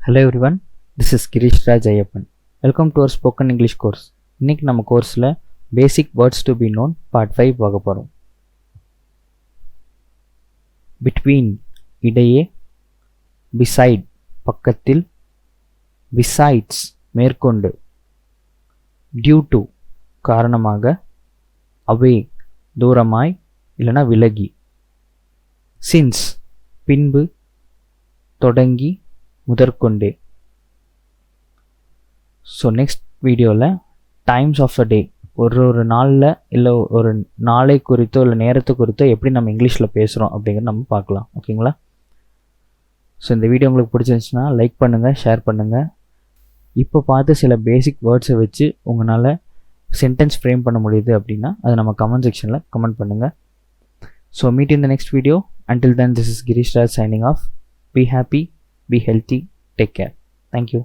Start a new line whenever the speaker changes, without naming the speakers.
Hello everyone, this is Girishraj Ayyappan. Welcome to our spoken English course. இன்னைக்கு நம்ம கோர்ஸில் basic words to be known part 5 பார்க்க போகிறோம். Between இடையே, beside பக்கத்தில், besides மேற்கொண்டு, due to காரணமாக, away தூரமாய் இல்லைனா விலகி, since பின்பு, தொடங்கி முதற்கொண்டே. ஸோ நெக்ஸ்ட் வீடியோவில் டைம்ஸ் ஆஃப் அ டே ஒரு நாளில் இல்லை ஒரு நாளை குறித்தோ இல்லை நேரத்தை குறித்தோ எப்படி நம்ம இங்கிலீஷில் பேசுகிறோம் அப்படிங்கிறத நம்ம பார்க்கலாம். ஓகேங்களா? ஸோ இந்த வீடியோ உங்களுக்கு பிடிச்சிருந்துச்சுன்னா லைக் பண்ணுங்கள், ஷேர் பண்ணுங்கள். இப்போ பார்த்து சில பேசிக் வேர்ட்ஸை வச்சு உங்களால் சென்டென்ஸ் ஃப்ரேம் பண்ண முடியுது அப்படின்னா அதை நம்ம கமெண்ட் செக்ஷனில் கமெண்ட் பண்ணுங்கள். So meet in the next video. Until then, this is Girishraj signing off. Be happy, be healthy, take care. Thank you.